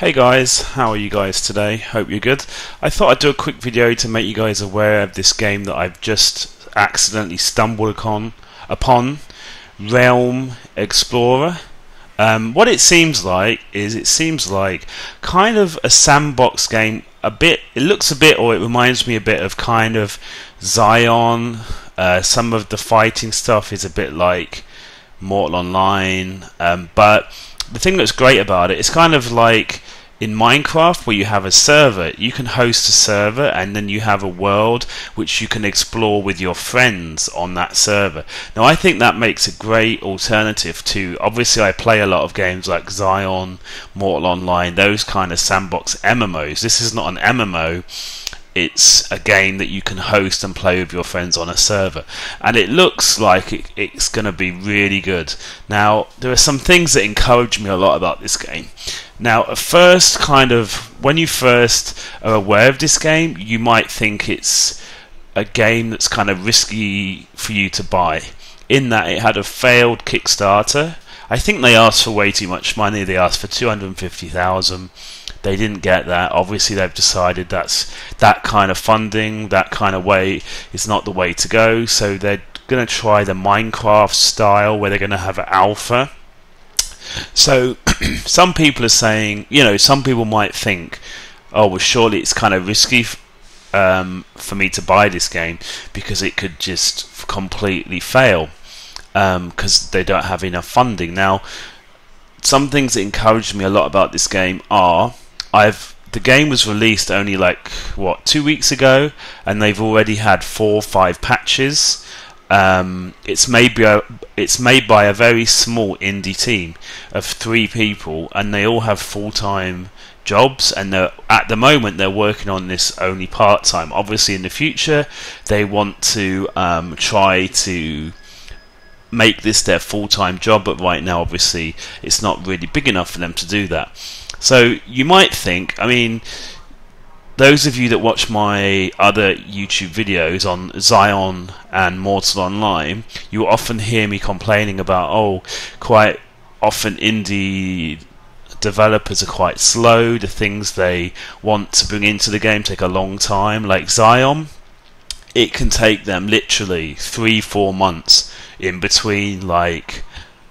Hey guys, how are you guys today? Hope you're good. I thought I'd do a quick video to make you guys aware of this game that I've just accidentally stumbled upon Realm Explorer. What it seems like is kind of a sandbox game. It looks a bit, or it reminds me a bit of kind of Zion. Some of the fighting stuff is a bit like Mortal Online, but the thing that's great about it, it's kind of like in Minecraft where you have a server. You can host a server and then you have a world which you can explore with your friends on that server. Now I think that makes a great alternative to, obviously I play a lot of games like Zion, Mortal Online, those kind of sandbox MMOs. This is not an MMO. It's a game that you can host and play with your friends on a server, and it looks like it's going to be really good. Now, there are some things that encourage me a lot about this game. Now, at first, when you first are aware of this game, you might think it's a game that's kind of risky for you to buy, in that it had a failed Kickstarter. I think they asked for way too much money. They asked for 250,000. They didn't get that. Obviously, they've decided that kind of funding, that kind of way, is not the way to go. So they're going to try the Minecraft style, where they're going to have an alpha. So some people are saying, some people might think, oh, well, surely it's kind of risky for me to buy this game because it could just completely fail because they don't have enough funding. Now, some things that encouraged me a lot about this game are, the game was released only 2 weeks ago, and they've already had 4 or 5 patches. It's made by a very small indie team of 3 people, and they all have full-time jobs, and at the moment they're working on this only part-time. Obviously in the future they want to try to make this their full-time job, but right now obviously it's not really big enough for them to do that. So you might think, those of you that watch my other YouTube videos on Zion and Mortal Online, you often hear me complaining about, quite often indie developers are quite slow. The things they want to bring into the game take a long time. Like Zion, it can take them literally 3-4 months in between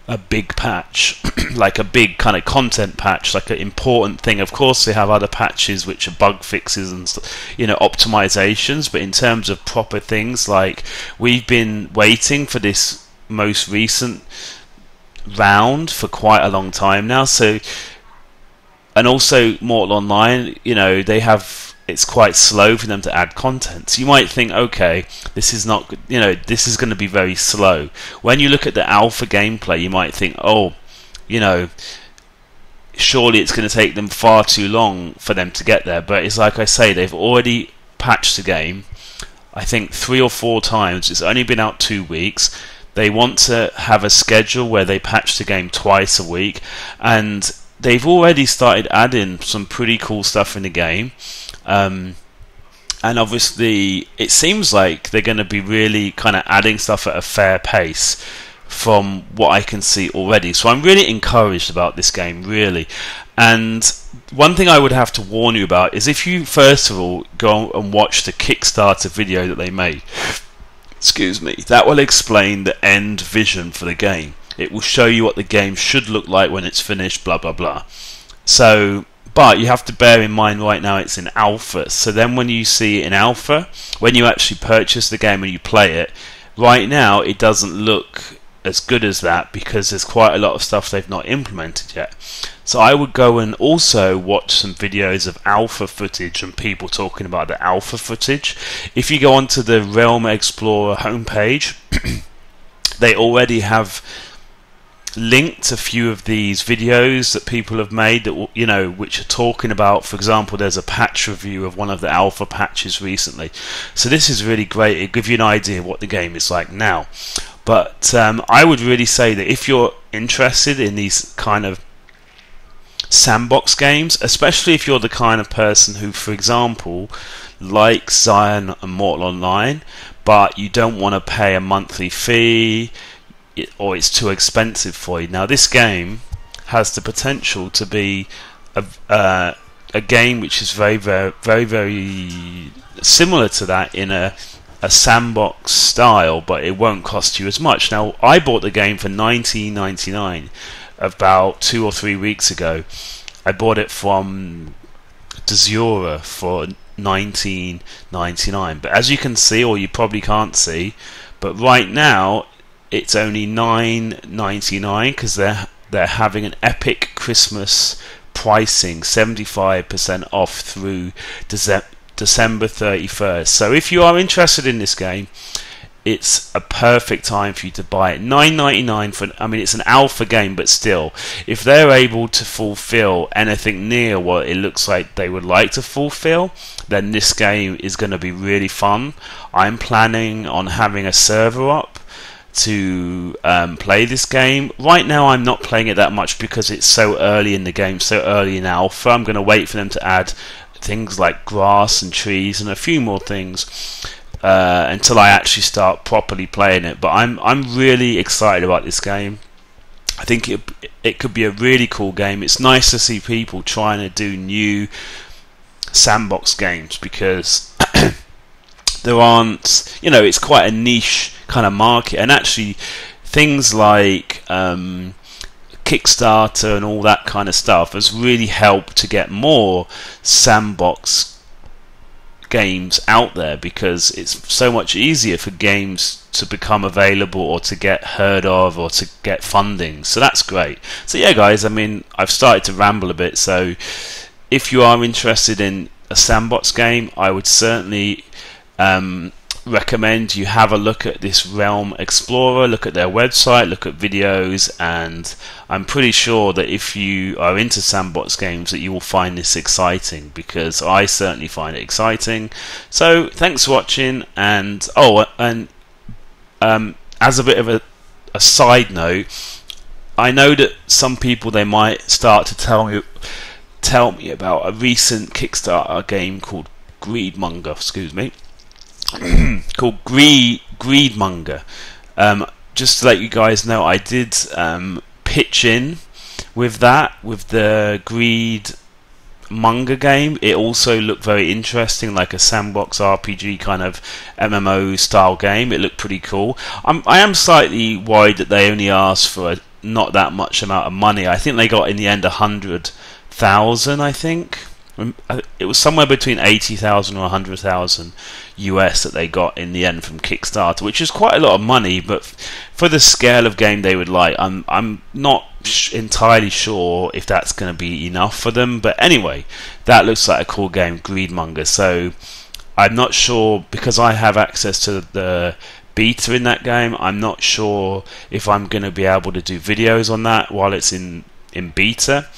a big patch, like a big kind of content patch, like an important thing. Of course they have other patches which are bug fixes and optimizations, but in terms of proper things, we've been waiting for this most recent round for quite a long time now. So, and also Mortal Online, it's quite slow for them to add content. So you might think, okay, this is not, this is going to be very slow. When you look at the alpha gameplay, you might think, surely it's going to take them far too long for them to get there. But it's like I say, they've already patched the game, I think 3 or 4 times. It's only been out 2 weeks. They want to have a schedule where they patch the game twice a week, and they've already started adding some pretty cool stuff in the game. And obviously it seems like they're going to be really kind of adding stuff at a fair pace from what I can see already. So I'm really encouraged about this game, really. And one thing I would have to warn you about is, if you first of all go and watch the Kickstarter video that they made, that will explain the end vision for the game. It will show you what the game should look like when it's finished, blah blah blah. So, but you have to bear in mind right now it's in alpha. So then when you see it in alpha, when you actually purchase the game and you play it, right now it doesn't look as good as that because there's quite a lot of stuff they've not implemented yet. So I would go and also watch some videos of alpha footage and people talking about the alpha footage. If you go onto the Realm Explorer homepage, they already have linked a few of these videos that people have made that which are talking about, for example, there's a patch review of one of the alpha patches recently. So this is really great. It'll give you an idea of what the game is like now. But I would really say that if you're interested in these kind of sandbox games, especially if you're the kind of person who, for example, likes Zion and Mortal Online, but you don't want to pay a monthly fee, or it's too expensive for you. Now this game has the potential to be a game which is very similar to that in a sandbox style, but it won't cost you as much. Now, I bought the game for $19.99 about 2 or 3 weeks ago. I bought it from Desura for $19.99, but as you can see, or you probably can't see, but right now it's only $9.99 because they're having an epic Christmas pricing, 75% off through December 31st. So if you are interested in this game, it's a perfect time for you to buy it. $9.99 for, I mean, it's an alpha game, but still, if they're able to fulfill anything near what it looks like they would like to fulfill, then this game is going to be really fun. I'm planning on having a server up to play this game. Right now I'm not playing it that much because it's so early in the game, so early in alpha. I'm going to wait for them to add things like grass and trees and a few more things until I actually start properly playing it. But I'm really excited about this game. I think it could be a really cool game. It's nice to see people trying to do new sandbox games because there aren't, it's quite a niche kind of market, and actually things like Kickstarter and all that kind of stuff has really helped to get more sandbox games out there, because it's so much easier for games to become available or to get heard of or to get funding. So that's great. So yeah guys, I mean, I've started to ramble a bit, so if you are interested in a sandbox game, I would certainly recommend you have a look at this Realm Explorer, look at their website, look at videos, and I'm pretty sure that if you are into sandbox games that you will find this exciting, because I certainly find it exciting. So thanks for watching, and as a bit of a side note, I know that some people, they might start to tell me about a recent Kickstarter game called Greedmonger, called Greedmonger. Just to let you guys know, I did pitch in with the Greedmonger game. It also looked very interesting, like a sandbox RPG kind of MMO style game. It looked pretty cool. I am slightly worried that they only asked for not that much amount of money. I think they got in the end 100,000. I think it was somewhere between 80,000 or 100,000 US that they got in the end from Kickstarter, which is quite a lot of money, but for the scale of game they would like, I'm not entirely sure if that's going to be enough for them. But anyway, that looks like a cool game, Greedmonger. So I'm not sure, because I have access to the beta in that game, I'm not sure if I'm going to be able to do videos on that while it's in beta.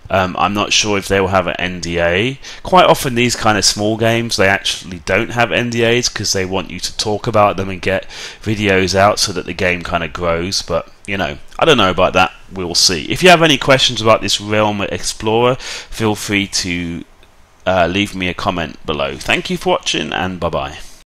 I'm not sure if they will have an NDA. Quite often these kind of small games, they actually don't have NDAs because they want you to talk about them and get videos out so that the game kind of grows. But I don't know about that. We'll see. If you have any questions about this Realm Explorer, feel free to leave me a comment below. Thank you for watching, and bye bye.